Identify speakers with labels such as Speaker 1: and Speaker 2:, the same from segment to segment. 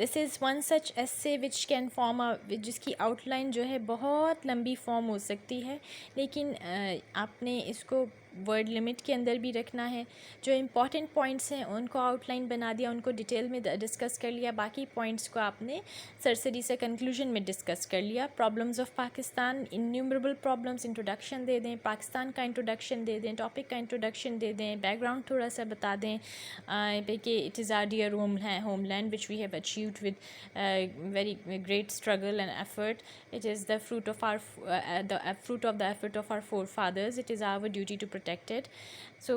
Speaker 1: This is one such ایسے which can form جس کی آؤٹ لائن جو ہے بہت لمبی فارم ہو سکتی ہے، لیکن آپ نے اس کو ورڈ لمٹ کے اندر بھی رکھنا ہے. جو امپورٹنٹ پوائنٹس ہیں ان کو آؤٹ لائن بنا دیا، ان کو ڈیٹیل میں ڈسکس کر لیا، باقی پوائنٹس کو آپ نے سرسری سے کنکلوژن میں ڈسکس کر لیا. Problems of Pakistan, innumerable problems, introduction دے دیں، پاکستان کا انٹروڈکشن دے دیں، ٹاپک کا انٹروڈکشن دے دیں، بیک گراؤنڈ تھوڑا سا بتا دیں کہ it is our dear homeland which we have achieved with very great struggle and effort. It is the fruit of the effort of our forefathers. It is our duty to protect it. So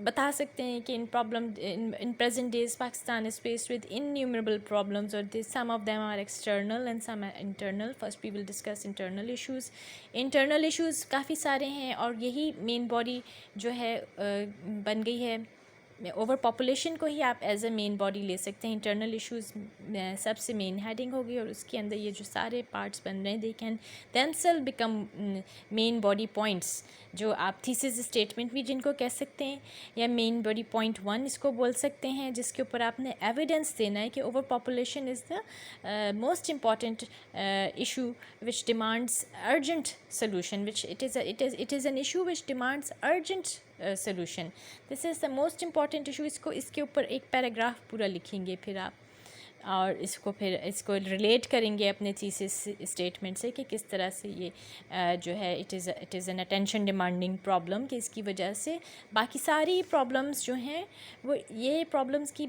Speaker 1: بتا سکتے ہیں کہ in present days Pakistan is faced with innumerable problems, or some of them are external and some are internal. First we will discuss internal issues. Internal issues کافی سارے ہیں، اور یہی مین body جو ہے بن گئی ہے. اوور پاپولیشن کو ہی آپ ایز اے مین باڈی لے سکتے ہیں. انٹرنل ایشوز سب سے مین ہیڈنگ ہوگی، اور اس کے اندر یہ جو سارے پارٹس بن رہے ہیں they can themselves become main body points, جو آپ تھیسس اسٹیٹمنٹ بھی جن کو کہہ سکتے ہیں، یا مین باڈی پوائنٹ 1 اس کو بول سکتے ہیں، جس کے اوپر آپ نے ایویڈنس دینا ہے کہ overpopulation is the most important issue which demands urgent solution, which it is an issue which demands urgent solution. This is the most important issue. اس کے اوپر ایک پیراگراف پورا لکھیں گے پھر آپ، اور اس کو ریلیٹ کریں گے اپنے تھیسس اسٹیٹمنٹ سے کہ کس طرح سے یہ جو ہے it is N attention demanding problem, کہ اس کی وجہ سے باقی ساری پرابلمس جو ہیں وہ یہ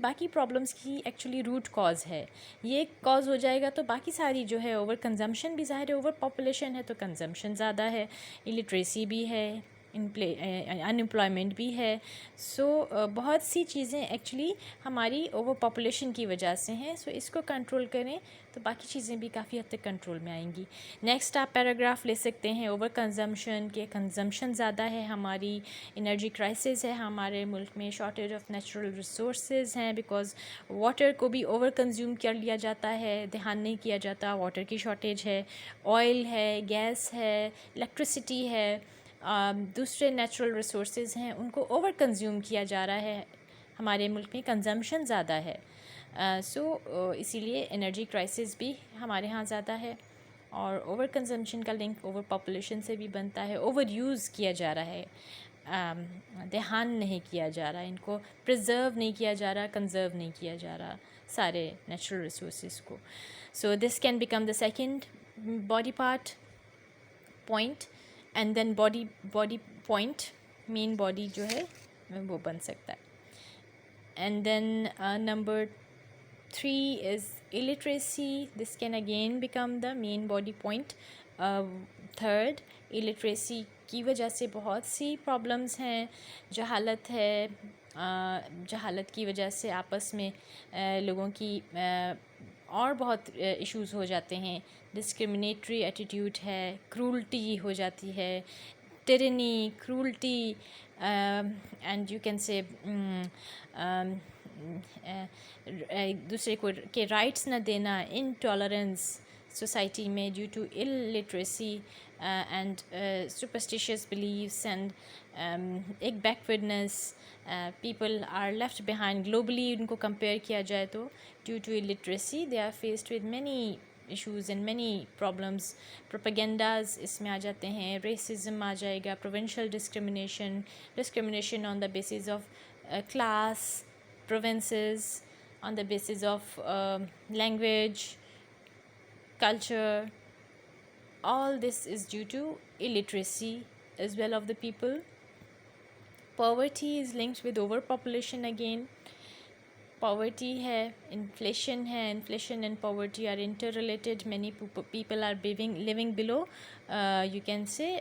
Speaker 1: باقی پرابلمس کی ایکچولی روٹ کاز ہے. یہ کاز ہو جائے گا تو باقی ساری جو ہے اوور کنزمپشن بھی ظاہر ہے. اوور پاپولیشن ہے تو کنزمپشن زیادہ ہے، الٹریسی بھی ہے، ان امپلائمنٹ بھی ہے. سو بہت سی چیزیں ایکچولی ہماری اوور پاپولیشن کی وجہ سے ہیں. سو اس کو کنٹرول کریں تو باقی چیزیں بھی کافی حد تک کنٹرول میں آئیں گی. نیکسٹ آپ پیراگراف لے سکتے ہیں اوور کنزمپشن کے. کنزمپشن زیادہ ہے، ہماری انرجی کرائسس ہے، ہمارے ملک میں شارٹیج آف نیچرل ریسورسز ہیں، بیکاز واٹر کو بھی اوور کنزیوم کر لیا جاتا ہے، دھیان نہیں کیا جاتا. واٹر کی شارٹیج ہے، آئل ہے، گیس ہے، الیکٹریسٹی ہے، دوسرے نیچرل ریسورسز ہیں، ان کو اوور کنزیوم کیا جا رہا ہے. ہمارے ملک میں کنزمپشن زیادہ ہے. اسی لیے انرجی کرائسس بھی ہمارے ہاں زیادہ ہے. اور اوور کنزمپشن کا لنک اوور پاپولیشن سے بھی بنتا ہے. اوور یوز کیا جا رہا ہے، دھیان نہیں کیا جا رہا، ان کو پرزرو نہیں کیا جا رہا، کنزرو نہیں کیا جا رہا سارے نیچرل ریسورسز کو. So this can become the second body part point, and then body point main body جو ہے وہ بن سکتا ہے. And then number 3 is illiteracy. This can again become the main body point. Third, illiteracy کی وجہ سے بہت سی پرابلمس ہیں. جہالت ہے، جہالت کی وجہ سے آپس میں لوگوں کی اور بہت ایشوز ہو جاتے ہیں. ڈسکرمنیٹری ایٹیٹیوڈ ہے، کرولٹی ہو جاتی ہے، tyranny, cruelty, and you can say دوسرے کو کے رائٹس نہ دینا، انٹالرنس سوسائٹی میں due to illiteracy and superstitious beliefs and ایک backwardness. People are left behind globally. ان کو کمپیئر کیا جائے تو due to illiteracy they are faced with many issues and many problems. Propagandas اس میں آ جاتے ہیں، ریسزم آ جائے گا، provincial discrimination on the basis of class, provinces, on the basis of language, culture. All this is due to illiteracy as well of the people. Poverty is linked with overpopulation again. Poverty ہے، inflation ہے. Inflation and poverty are interrelated. Many people are living below you can say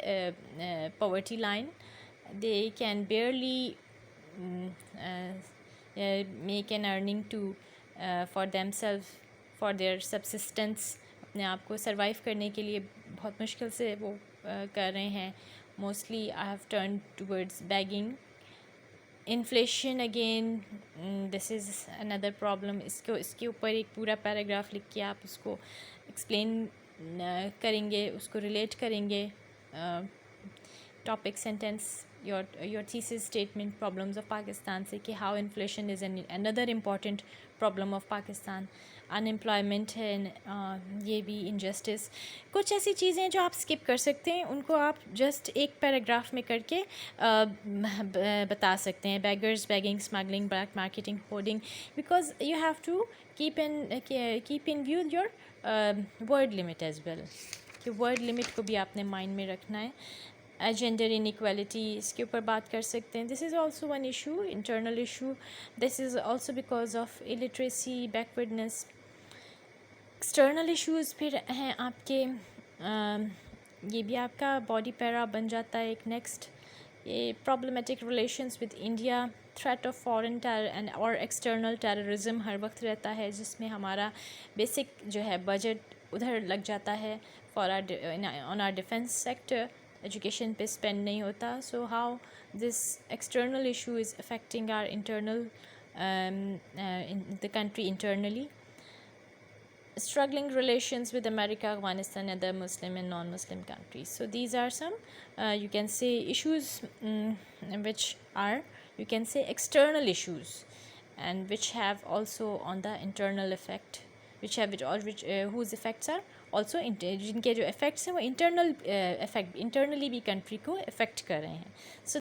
Speaker 1: poverty line. They can barely make an earning to for themselves, for their subsistence. اپنے آپ کو survive کرنے کے لیے بہت مشکل سے وہ کر رہے ہیں. Mostly I have turn towards begging. Inflation again, this is another problem. اس کے اوپر ایک پورا پیراگراف لکھ کے آپ اس کو ایکسپلین کریں گے، اس کو ریلیٹ کریں گے. Topic sentence your thesis statement problems of Pakistan سے کہ how inflation is another important problem of Pakistan. Unemployment ہے, یہ بھی انجسٹس. کچھ ایسی چیزیں جو آپ اسکپ کر سکتے ہیں, ان کو آپ جسٹ ایک پیراگراف میں کر کے بتا سکتے ہیں. Beggars begging, smuggling, black marketing, hoarding, because you have to keep in view your word limit as well, کہ ورڈ لمٹ کو بھی آپ نے مائنڈ میں رکھنا ہے. جینڈر انیکویلٹی, اس کے اوپر بات کر سکتے ہیں. This is also one issue, internal issue. This is also because of illiteracy, backwardness. External issues پھر ہیں آپ کے, یہ بھی آپ کا باڈی پیرا بن جاتا ہے ایک نیکسٹ. یہ problematic relations with India, threat of foreign اور ایکسٹرنل ٹیررزم ہر وقت رہتا ہے, جس میں ہمارا بیسک جو ہے بجٹ ادھر لگ جاتا ہے for on our defence sector. Education پہ اسپینڈ نہیں ہوتا. So how this external issue is affecting our internal the country internally. Struggling relations with America, Afghanistan, other Muslim and non-Muslim countries. So these are some, you can say, issues which are, you can say, external issues, and which have also on the internal effect, whose effects are also جن کے جو effects ہیں وہ internal effect, internally بھی country کو affect کر رہے ہیں. So